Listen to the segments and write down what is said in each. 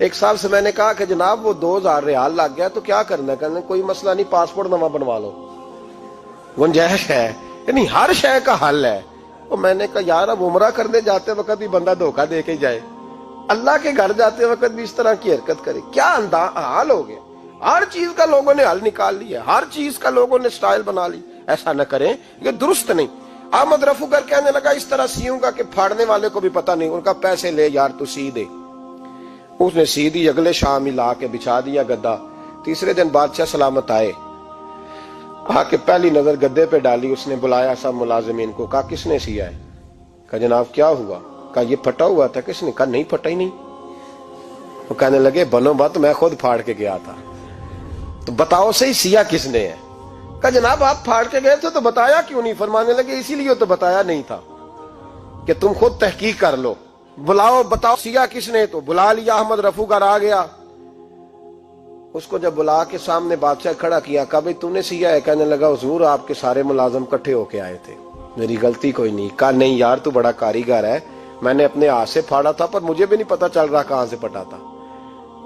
ایک صاحب سے میں نے کہا کہ جناب وہ 2000 ریال لگ گیا تو کیا کرنا ہے؟ کہنے کوئی مسئلہ نہیں، پاسپورٹ نواں بنوا لو، گنجائش ہے، یعنی ہر شے کا حل ہے۔ تو میں نے کہا یار اب عمرہ کرنے جاتے وقت بھی بندہ دھوکہ دے کے جائے، اللہ کے گھر جاتے وقت بھی اس طرح کی حرکت کرے، کیا حال ہو گیا؟ ہر چیز کا لوگوں نے حل نکال لیا، ہر چیز کا لوگوں نے سٹائل بنا لی۔ ایسا نہ کریں، یہ درست نہیں۔ احمد رفو گر کہنے لگا اس طرح سیوں گا کہ پھاڑنے والے کو بھی پتہ نہیں، ان کا پیسے لے یار تو سی دے۔ اس نے سی دی، اگلے شام ہی لا کے بچھا دیا گدا۔ تیسرے دن بادشاہ سلامت آئے، آ کے پہلی نظر گدے پہ ڈالی، اس نے بلایا سب ملازمین کو، کہا کس نے سیا ہے؟ کہا جناب کیا ہوا؟ کہا یہ پھٹا ہوا تھا۔ کس نے؟ کہا نہیں پھٹا ہی نہیں۔ وہ کہنے لگے بنو بات، میں خود پھاڑ کے گیا تھا، تو بتاؤ صحیح سیا کس نے ہے؟ کہا جناب آپ پھاڑ کے گئے تھے تو بتایا کیوں نہیں؟ فرمانے لگے اسی لیے تو بتایا نہیں تھا کہ تم خود تحقیق کر لو، بلاؤ بتاؤ سیا کس نے۔ تو بلا لیا، احمد رفو گر آ گیا۔ اس کو جب بلا کے سامنے بادشاہ کھڑا کیا، کہا بھئی تم نے سیا ہے؟ کہنے لگا حضور آپ کے سارے ملازم کٹھے ہو کے آئے تھے، میری غلطی کوئی نہیں۔ کہا نہیں یار تو بڑا کاریگر ہے، میں نے اپنے ہاتھ سے پھاڑا تھا پر مجھے بھی نہیں پتا چل رہا کہاں سے پھٹا تھا۔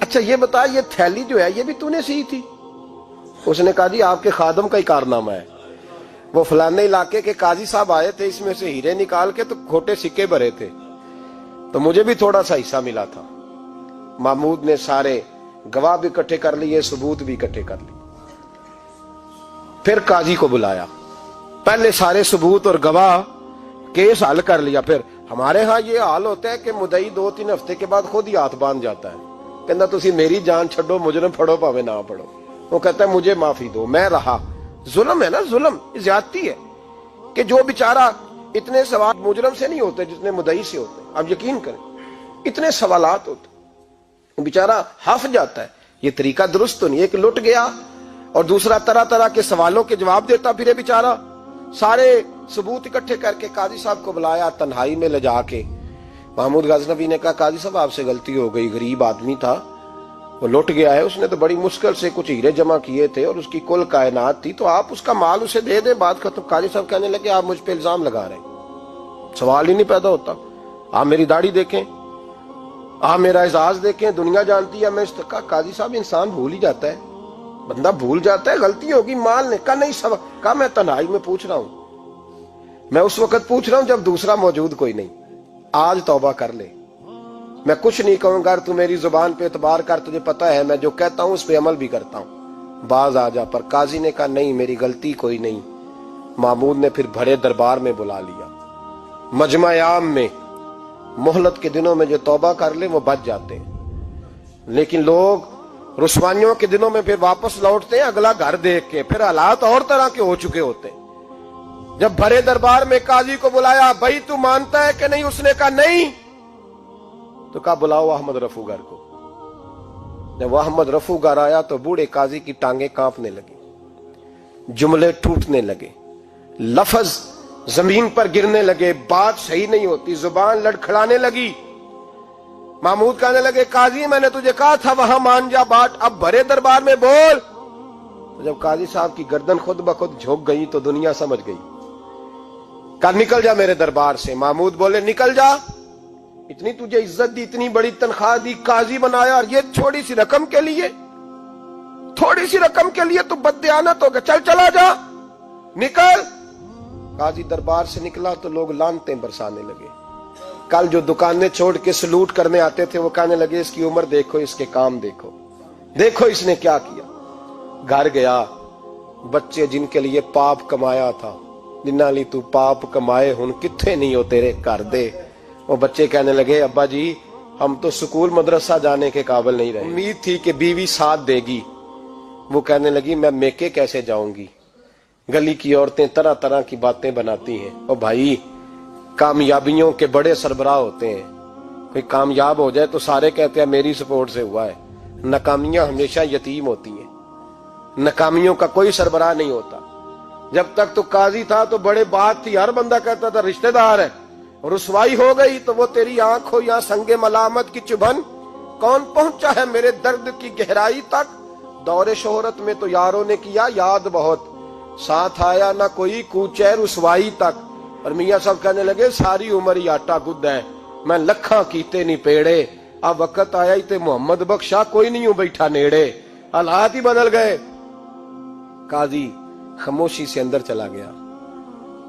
اچھا یہ بتا یہ تھیلی جو ہے یہ بھی تو نے سی تھی؟ اس نے کہا جی آپ کے خادم کا ہی کارنامہ ہے، وہ فلانے علاقے کے قاضی صاحب آئے تھے، اس میں سے ہیرے نکال کے تو کھوٹے سکے بھرے تھے، تو مجھے بھی تھوڑا سا حصہ ملا تھا۔ محمود نے سارے گواہ بھی اکٹھے کر لیے، ثبوت بھی اکٹھے کر لیے۔ پھر قاضی کو بلایا، پہلے سارے ثبوت اور گواہ کیس حل کر لیا۔ پھر ہمارے ہاں یہ حال ہوتا ہے کہ مدعی 2-3 ہفتے کے بعد خود ہی ہاتھ باندھ جاتا ہے، کہنا تسی میری جان چھڈو، مجرم پھڑو پاوے نہ پڑھو۔ وہ کہتا ہے مجھے معافی دو، میں رہا۔ ظلم ہے نا، ظلم زیادتی ہے کہ جو بیچارہ اتنے سوال مجرم سے نہیں ہوتے جتنے مدعی سے ہوتے، اب یقین کریں اتنے سوالات ہوتے، بیچارہ ہف جاتا ہے۔ یہ طریقہ درست تو نہیں، ایک لٹ گیا اور دوسرا طرح طرح کے سوالوں کے جواب دیتا پھرے بیچارہ۔ سارے ثبوت اکٹھے کر کے قاضی صاحب کو بلایا، تنہائی میں لے جا کے محمود غزنوی نے کہا قاضی صاحب آپ سے غلطی ہو گئی، غریب آدمی تھا، وہ لٹ گیا ہے، اس نے تو بڑی مشکل سے کچھ ہیرے جمع کیے تھے اور اس کی کل کائنات تھی، تو آپ اس کا مال اسے دے دیں، بات ختم۔ قاضی صاحب کہنے لگے آپ مجھ پہ الزام لگا رہے ہیں، سوال ہی نہیں پیدا ہوتا، آپ میری داڑھی دیکھیں، آپ میرا اعزاز دیکھیں، دنیا جانتی ہے میں اس کا۔ قاضی صاحب انسان بھول ہی جاتا ہے، بندہ بھول جاتا ہے، غلطی ہوگی، مال نے کہا نہیں سب، کہا میں تنہائی میں پوچھ رہا ہوں، میں اس وقت پوچھ رہا ہوں جب دوسرا موجود کوئی نہیں، آج توبہ کر لے، میں کچھ نہیں کہوں گا، تو میری زبان پہ اعتبار کر، تجھے پتہ ہے میں جو کہتا ہوں اس پہ عمل بھی کرتا ہوں، باز آ جا۔ پر قاضی نے کہا نہیں میری غلطی کوئی نہیں۔ محمود نے پھر بڑے دربار میں بلا لیا، مجمع عام میں۔ مہلت کے دنوں میں جو توبہ کر لے وہ بچ جاتے ہیں، لیکن لوگ رسوائیوں کے دنوں میں پھر واپس لوٹتے ہیں اگلا گھر دیکھ کے، پھر حالات اور طرح کے ہو چکے ہوتے ہیں۔ جب بڑے دربار میں قاضی کو بلایا، بھائی تو مانتا ہے کہ نہیں؟ اس نے کہا نہیں۔ تو کہا بلاؤ احمد رفو گر کو۔ جب وہ احمد رفو گر آیا تو بوڑھے قاضی کی ٹانگیں کانپنے لگی، جملے ٹوٹنے لگے، لفظ زمین پر گرنے لگے، بات صحیح نہیں ہوتی، زبان لڑکھڑانے لگی۔ محمود کہنے لگے قاضی میں نے تجھے کہا تھا وہاں مان جا بات، اب بڑے دربار میں بول۔ تو جب قاضی صاحب کی گردن خود بخود جھک گئی تو دنیا سمجھ گئی، کہا نکل جا میرے دربار سے۔ محمود بولے نکل جا، اتنی تجھے عزت دی، اتنی بڑی تنخواہ دی، قاضی بنایا، اور یہ چھوٹی سی رقم کے لیے، تھوڑی سی رقم کے لیے تو بددیانت ہو گیا، چل چلا جا، نکل۔ قاضی دربار سے نکلا تو لوگ لعنتیں برسانے لگے۔ کل جو دکانیں چھوڑ کے سلوٹ کرنے آتے تھے وہ کہنے لگے اس کی عمر دیکھو، اس کے کام دیکھو، دیکھو اس نے کیا کیا۔ گھر گیا، بچے جن کے لیے پاپ کمایا تھا، جنہاں لی تو پاپ کمائے ہن کتھے نہیں ہو تیرے گھر دے، وہ بچے کہنے لگے ابا جی ہم تو سکول مدرسہ جانے کے قابل نہیں رہے، امید تھی کہ بیوی ساتھ دے گی۔ وہ کہنے لگی میں میکے کیسے جاؤں گی، گلی کی عورتیں طرح طرح کی باتیں بناتی ہیں۔ اور بھائی کامیابیوں کے بڑے سربراہ ہوتے ہیں، کوئی کامیاب ہو جائے تو سارے کہتے ہیں میری سپورٹ سے ہوا ہے، ناکامیاں ہمیشہ یتیم ہوتی ہیں، ناکامیوں کا کوئی سربراہ نہیں ہوتا۔ جب تک تو قاضی تھا تو بڑے بات تھی، ہر بندہ کہتا تھا رشتہ دار ہے، رسوائی ہو گئی تو وہ تیری آنکھ ہو یا سنگ ملامت کی چبھن، کون پہنچا ہے میرے درد کی گہرائی تک، دور شہرت میں تو یاروں نے کیا یاد بہت، ساتھ آیا نہ کوئی کوچے رسوائی تک۔ اور میاں صاحب کہنے لگے ساری عمر ہی آٹا گد ہے، میں لکھاں کیتے نہیں پیڑے، اب وقت آیا ہی تے محمد بخشا کوئی نہیں ہوں بیٹھا نیڑے، حالات ہی بدل گئے۔ قاضی خاموشی سے اندر چلا گیا،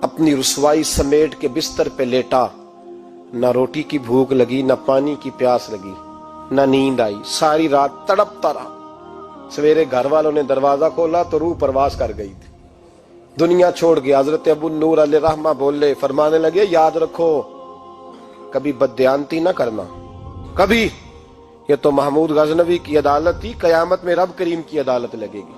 اپنی رسوائی سمیٹ کے بستر پہ لیٹا، نہ روٹی کی بھوک لگی، نہ پانی کی پیاس لگی، نہ نیند آئی، ساری رات تڑپتا رہا۔ سویرے گھر والوں نے دروازہ کھولا تو روح پرواز کر گئی تھی، دنیا چھوڑ گیا۔ حضرت ابو نور علیہ رحمہ بولے، فرمانے لگے یاد رکھو کبھی بددیانتی نہ کرنا، کبھی۔ یہ تو محمود غزنوی کی عدالت تھی، قیامت میں رب کریم کی عدالت لگے گی۔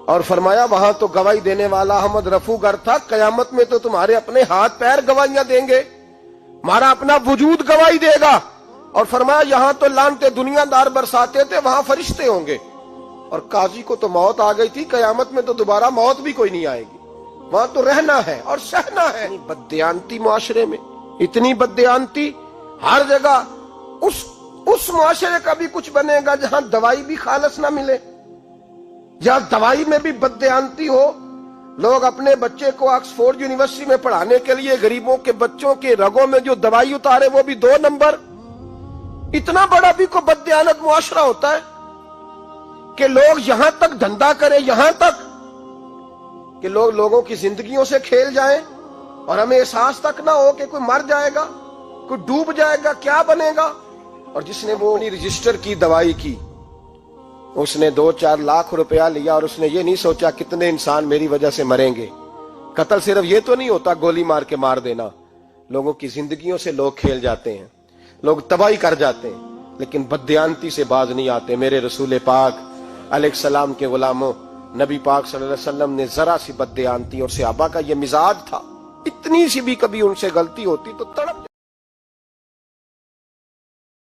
اور فرمایا وہاں تو گواہی دینے والا احمد رفو گر تھا، قیامت میں تو تمہارے اپنے ہاتھ پیر گواہیاں دیں گے، ہمارا اپنا وجود گواہی دے گا۔ اور فرمایا یہاں تو لانتے دنیا دار برساتے تھے، وہاں فرشتے ہوں گے۔ اور قاضی کو تو موت آ گئی تھی، قیامت میں تو دوبارہ موت بھی کوئی نہیں آئے گی، وہاں تو رہنا ہے اور سہنا ہے۔ بددیانتی معاشرے میں، اتنی بددیانتی ہر جگہ۔ اس معاشرے کا بھی کچھ بنے گا جہاں دوائی بھی خالص نہ ملے، جہاں دوائی میں بھی بددیانتی ہو۔ لوگ اپنے بچے کو آکسفورڈ یونیورسٹی میں پڑھانے کے لیے غریبوں کے بچوں کے رگوں میں جو دوائی اتارے وہ بھی 2 نمبر۔ اتنا بڑا بھی کوئی بددیانت معاشرہ ہوتا ہے کہ لوگ یہاں تک دھندا کریں، یہاں تک کہ لوگ لوگوں کی زندگیوں سے کھیل جائیں اور ہمیں احساس تک نہ ہو کہ کوئی مر جائے گا، کوئی ڈوب جائے گا، کیا بنے گا۔ اور جس نے وہ اپنی رجسٹر کی دوائی کی، اس نے 2-4 لاکھ روپیہ لیا اور اس نے یہ نہیں سوچا کتنے انسان میری وجہ سے مریں گے۔ قتل صرف یہ تو نہیں ہوتا گولی مار کے مار دینا، لوگوں کی زندگیوں سے لوگ کھیل جاتے ہیں، لوگ تباہی کر جاتے ہیں، لیکن بددیانتی سے باز نہیں آتے۔ میرے رسول پاک علیہ السلام کے غلاموں، نبی پاک صلی اللہ علیہ وسلم نے ذرا سی بددیانتی، اور صحابہ کا یہ مزاج تھا، اتنی سی بھی کبھی ان سے غلطی ہوتی تو تڑپ